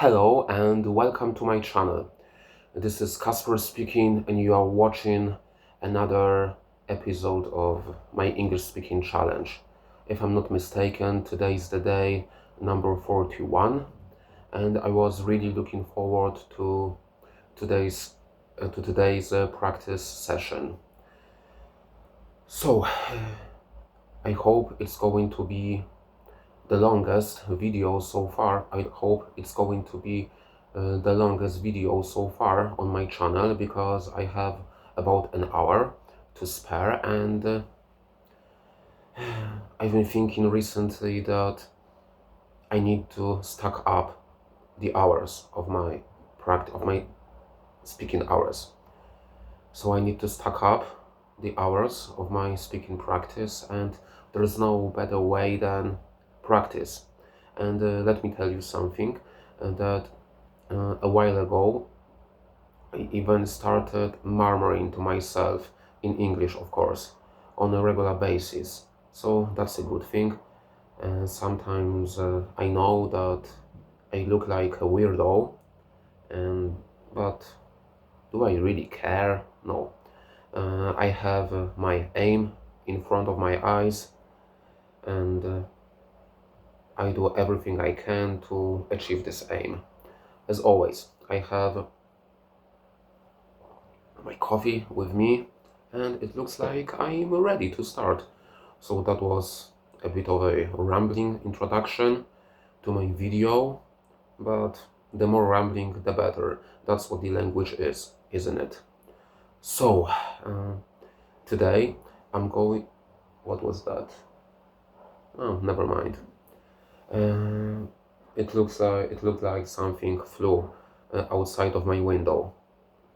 Hello and welcome to my channel. This is Kasper speaking and you are watching another episode of my English speaking challenge. If I'm not mistaken, today is the day number 41 and I was really looking forward to today's practice session. So I hope it's going to be the longest video so far. I hope it's going to be the longest video so far on my channel because I have about an hour to spare and I've been thinking recently that I need to stack up the hours of my speaking hours. So I need to stack up the hours of my speaking practice, and there's no better way than practice. And let me tell you something that a while ago I even started murmuring to myself in English, of course, on a regular basis. So that's a good thing. And sometimes I know that I look like a weirdo, but do I really care? No. I have my aim in front of my eyes, and I do everything I can to achieve this aim. As always, I have my coffee with me, and it looks like I'm ready to start. So that was a bit of a rambling introduction to my video, but the more rambling, the better. That's what the language is, isn't it? So, today I'm going... What was that? Oh, never mind. It looked like something flew outside of my window,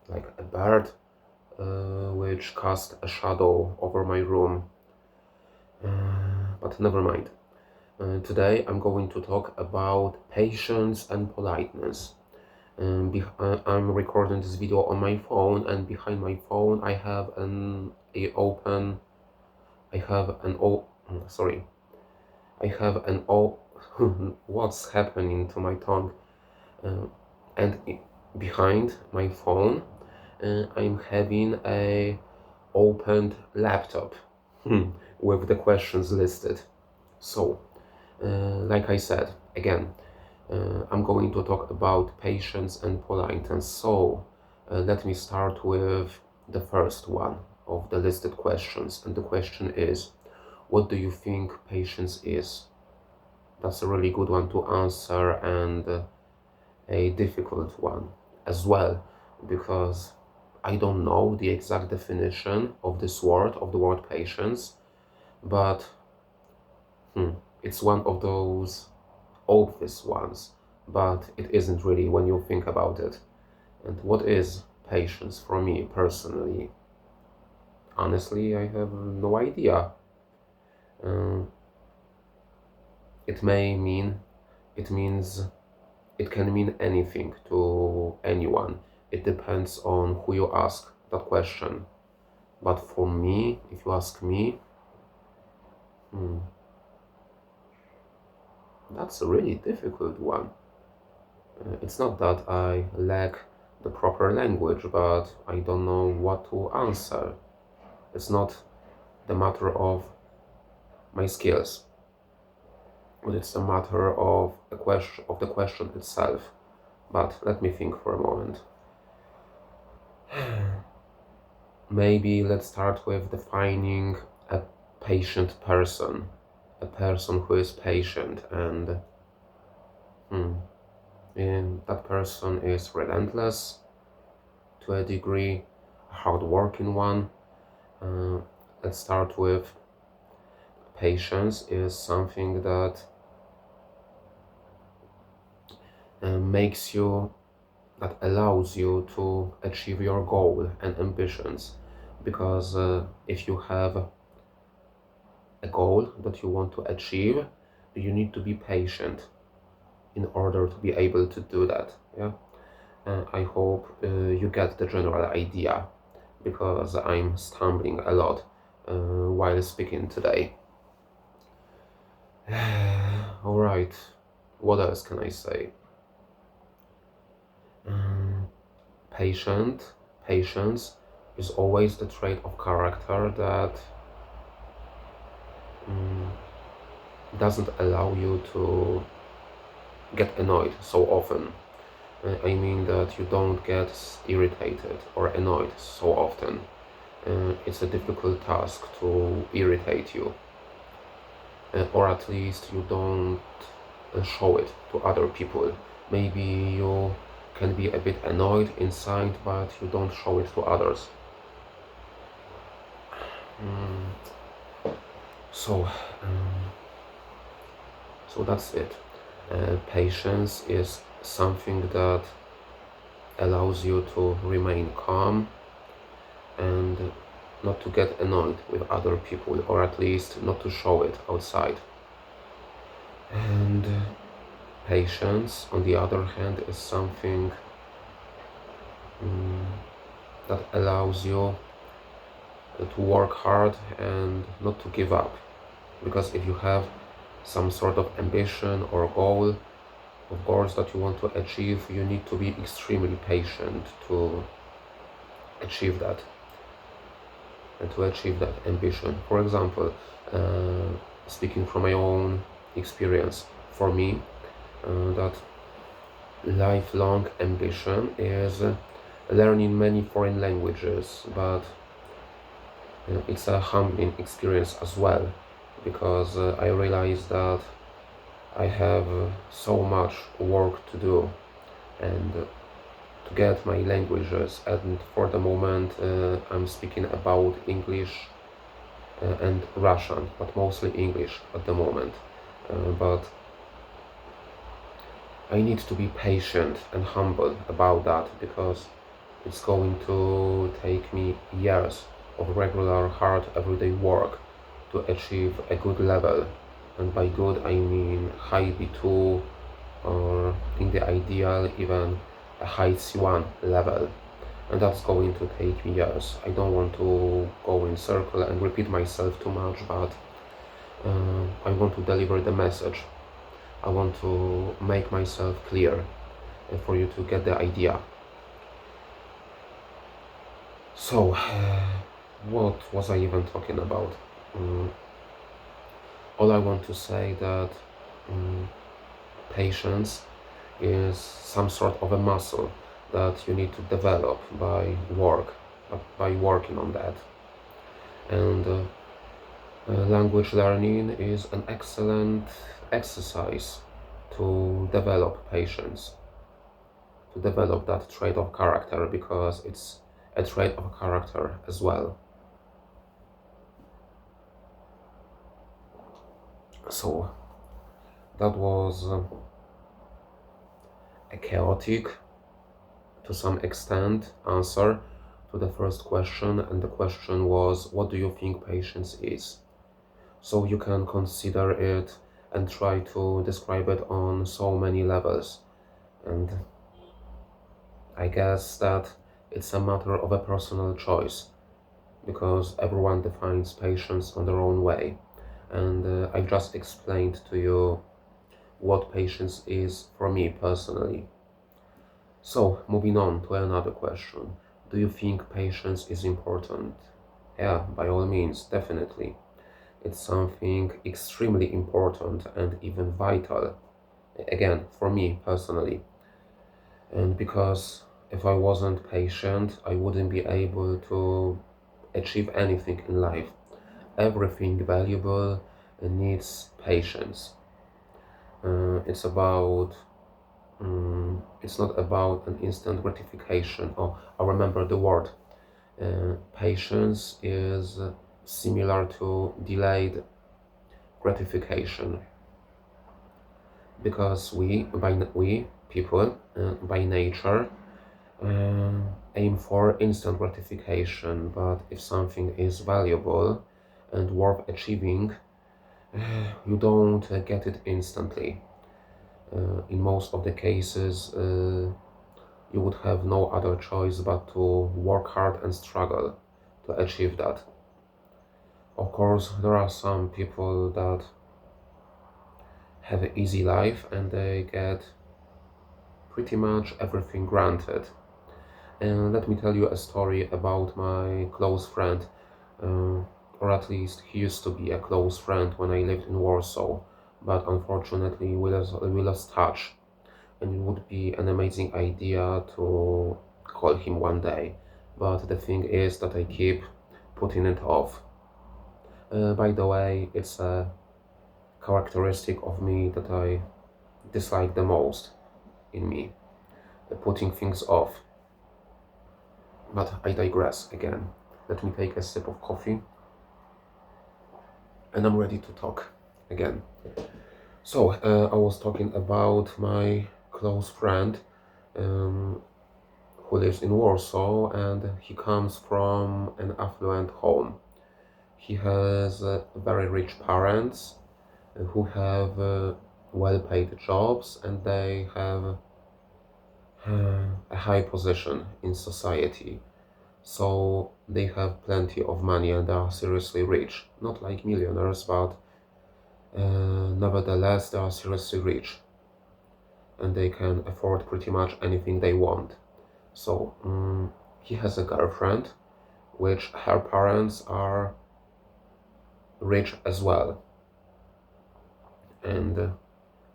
like a bird, which cast a shadow over my room. But never mind. Today I'm going to talk about patience and politeness. I'm recording this video on my phone, and behind my phone I have what's happening to my tongue? And behind my phone, I'm having a opened laptop with the questions listed. So, like I said, again, I'm going to talk about patience and politeness. So, let me start with the first one of the listed questions. And the question is, what do you think patience is? That's a really good one to answer, and a difficult one as well, because I don't know the exact definition of the word patience, but it's one of those obvious ones, but it isn't really when you think about it. And what is patience for me personally? Honestly, I have no idea. It means it can mean anything to anyone. It depends on who you ask that question. But for me, if you ask me, that's a really difficult one. It's not that I lack the proper language, but I don't know what to answer. It's not the matter of my skills, but it's a matter of the question itself. But let me think for a moment. Maybe let's start with defining a patient person. A person who is patient, and that person is relentless to a degree, a hard-working one. Let's start with patience is something that that allows you to achieve your goal and ambitions, because if you have a goal that you want to achieve, you need to be patient in order to be able to do that. Yeah, I hope you get the general idea, because I'm stumbling a lot while speaking today. All right, what else can I say? Patience is always the trait of character that mm, doesn't allow you to get annoyed so often. I mean that you don't get irritated or annoyed so often. It's a difficult task to irritate you, or at least you don't show it to other people. Maybe you can be a bit annoyed inside, but you don't show it to others. Mm, so, um, so that's it. Patience is something that allows you to remain calm and not to get annoyed with other people, or at least not to show it outside. And patience, on the other hand, is something mm, that allows you to work hard and not to give up. Because if you have some sort of ambition or goal, of goals that you want to achieve, you need to be extremely patient to achieve that and to achieve that ambition. For example, speaking from my own experience, for me, that lifelong ambition is learning many foreign languages, but it's a humbling experience as well, because I realize that I have so much work to do and to get my languages, and for the moment I'm speaking about English and Russian, but mostly English at the moment. But I need to be patient and humble about that, because it's going to take me years of regular, hard, everyday work to achieve a good level. And by good, I mean high B2, or in the ideal, even a high C1 level. And that's going to take me years. I don't want to go in circle and repeat myself too much, but I want to deliver the message. I want to make myself clear for you to get the idea. So, what was I even talking about? All I want to say that patience is some sort of a muscle that you need to develop by working on that. And language learning is an excellent exercise to develop patience, to develop that trait of character, because it's a trait of character as well. So that was a chaotic, to some extent, answer to the first question, and the question was, what do you think patience is? So you can consider it and try to describe it on so many levels, and I guess that it's a matter of a personal choice, because everyone defines patience on their own way, and I've just explained to you what patience is for me personally. So, moving on to another question. Do you think patience is important? Yeah, by all means, definitely. It's something extremely important and even vital. Again, for me personally. And because if I wasn't patient, I wouldn't be able to achieve anything in life. Everything valuable needs patience. It's about it's not about an instant gratification. Oh, I remember the word. Patience is similar to delayed gratification, because we people by nature aim for instant gratification. But if something is valuable and worth achieving, you don't get it instantly. In most of the cases, you would have no other choice but to work hard and struggle to achieve that. Of course, there are some people that have an easy life and they get pretty much everything granted. And let me tell you a story about my close friend, uh, or at least he used to be a close friend when I lived in Warsaw, but unfortunately we lost touch, and it would be an amazing idea to call him one day. But the thing is that I keep putting it off. By the way, it's a characteristic of me that I dislike the most in me, putting things off. But I digress again. Let me take a sip of coffee and I'm ready to talk again. So, I was talking about my close friend um, who lives in Warsaw, and he comes from an affluent home. He has very rich parents who have well-paid jobs, and they have a high position in society. So they have plenty of money and are seriously rich. Not like millionaires, but nevertheless, they are seriously rich and they can afford pretty much anything they want. So he has a girlfriend, which her parents are rich as well. And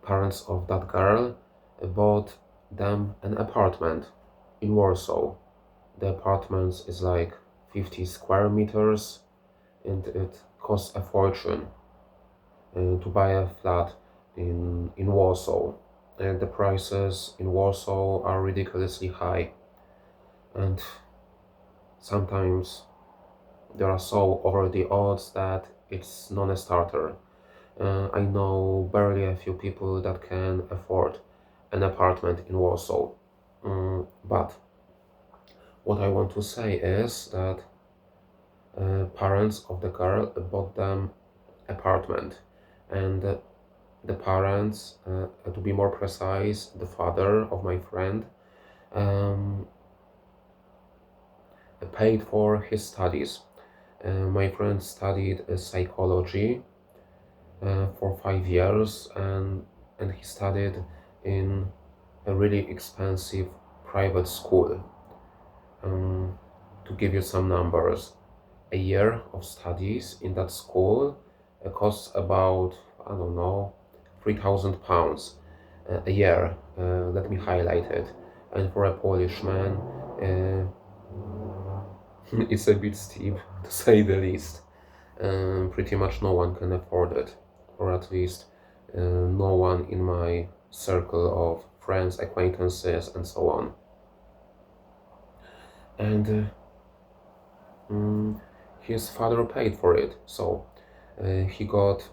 parents of that girl bought them an apartment in Warsaw. The apartment is like 50 square meters and it costs a fortune to buy a flat in Warsaw. And the prices in Warsaw are ridiculously high. And sometimes they are so over the odds that it's non-starter. I know barely a few people that can afford an apartment in Warsaw. But what I want to say is that parents of the girl bought them apartment, and the parents, to be more precise, the father of my friend, um, paid for his studies. My friend studied psychology for 5 years, and he studied in a really expensive private school. To give you some numbers, a year of studies in that school costs about, I don't know, £3,000 a year. Let me highlight it. And for a Polish man, it's a bit steep to say the least. Pretty much no one can afford it, or at least no one in my circle of friends, acquaintances, and so on. And his father paid for it, so he got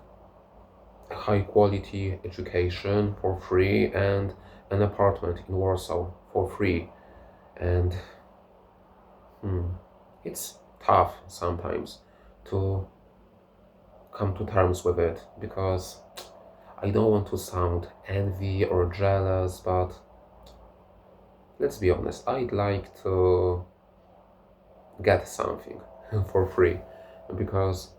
a high quality education for free and an apartment in Warsaw for free. And it's tough sometimes to come to terms with it, because I don't want to sound envy or jealous, but let's be honest, I'd like to get something for free, because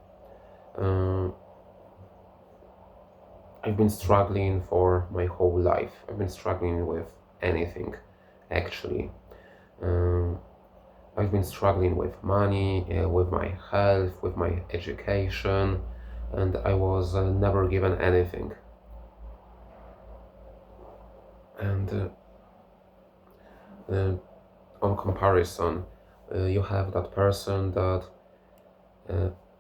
I've been struggling for my whole life. I've been struggling with anything, actually. I've been struggling with money, with my health, with my education, and I was never given anything. And on comparison, you have that person that,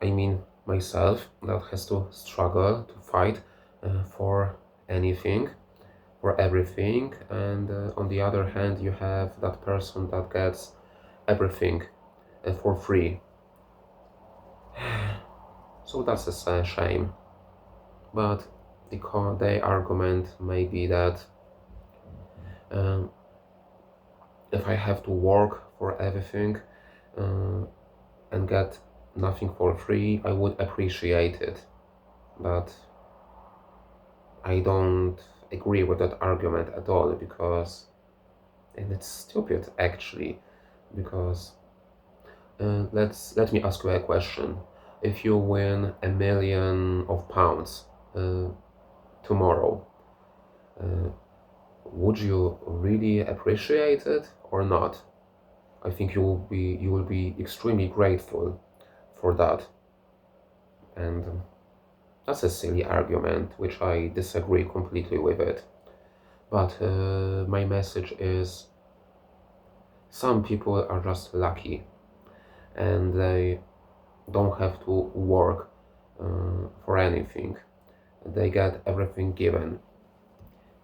I mean myself, that has to struggle to fight for anything, for everything, and on the other hand, you have that person that gets everything for free. So that's a shame. But the argument may be that um, if I have to work for everything and get nothing for free, I would appreciate it. But I don't agree with that argument at all, because, and it's stupid actually, because let me ask you a question. If you win £1 million tomorrow, would you really appreciate it or not? I think you will be extremely grateful for that. And that's a silly argument, which I disagree completely with it. But my message is some people are just lucky and they don't have to work for anything. They get everything given.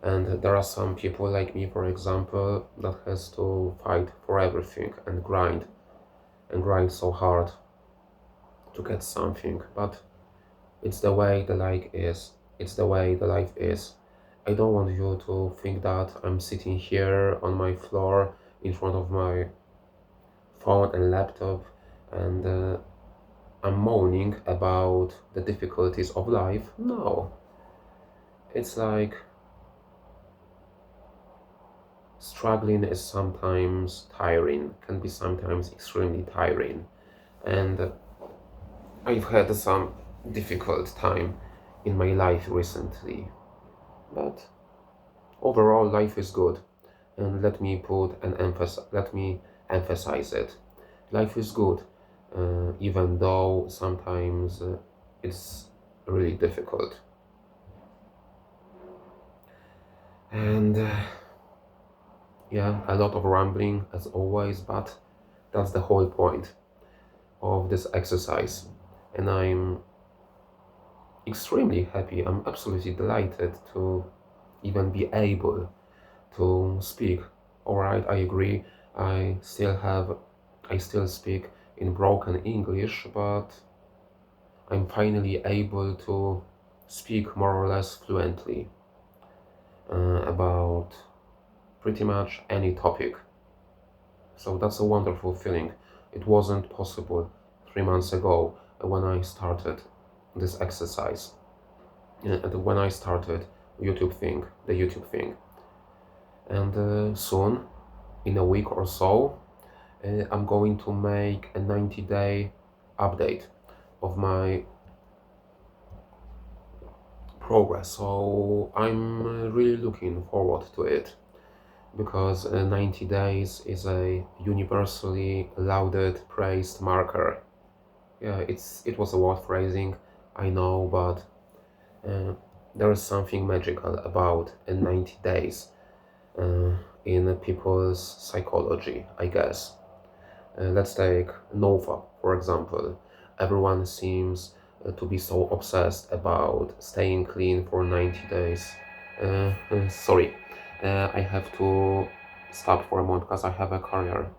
And there are some people like me, for example, that has to fight for everything and grind so hard to get something. But it's the way the life is. It's the way the life is. I don't want you to think that I'm sitting here on my floor in front of my phone and laptop and I'm moaning about the difficulties of life. No, it's like struggling is sometimes tiring, can be sometimes extremely tiring. And I've had some difficult time in my life recently, but overall life is good. And let me emphasize it. Life is good, even though sometimes it's really difficult. And yeah, a lot of rambling as always, but that's the whole point of this exercise. And I'm extremely happy, I'm absolutely delighted to even be able to speak. Alright, I agree, I still have, I still speak in broken English, but I'm finally able to speak more or less fluently about pretty much any topic. So that's a wonderful feeling. It wasn't possible 3 months ago when I started this exercise, and when I started the YouTube thing. And soon, in a week or so, I'm going to make a 90-day update of my progress. So I'm really looking forward to it because 90 days is a universally lauded, praised marker. Yeah, it was a word phrasing, I know, but uh, there is something magical about 90 days uh, in people's psychology, I guess. Let's take Nova, for example. Everyone seems to be so obsessed about staying clean for 90 days. Sorry, I have to stop for a moment because I have a career.